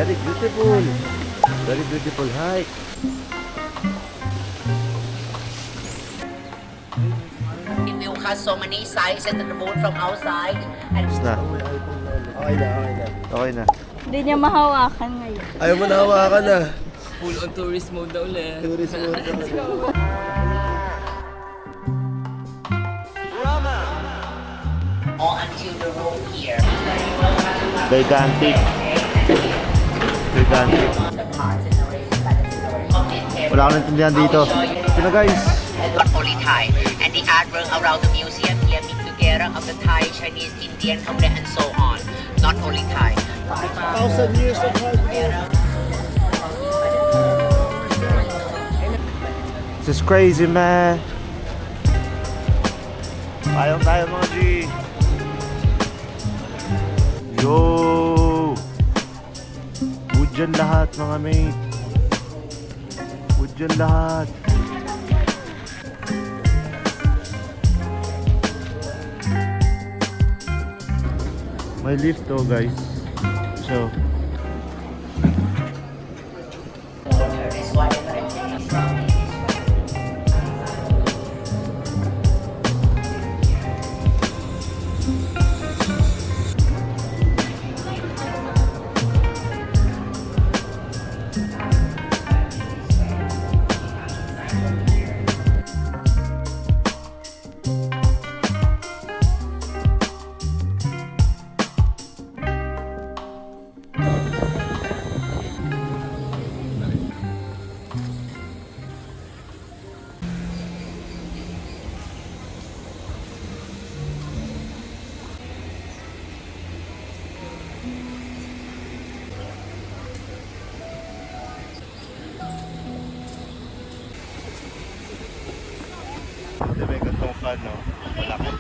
Very beautiful. Very beautiful hike. It will have so many sides and remote from outside. And Na. Okay na, okay na. Okay na. Hindi niya mahawakan ngayon. Ayaw mo na hawakan na. Full on tourist mode na ulit. Tourist mo. all until the road here. Gigantic. Gigantic. The parts and the race that is the Wala akong naintindihan dito. Ito na guys. not only Thai, and the artwork around the museum here mix together of the Thai, Chinese, Indian, Khmer, and so on. Not only Thai. 1,000 years of hard work. This is crazy, man. Payong tayo mga G. Yo! Wood dyan lahat mga mate. Wood dyan lahat. May lift to guys. So, may gantong fan, no? Malaki.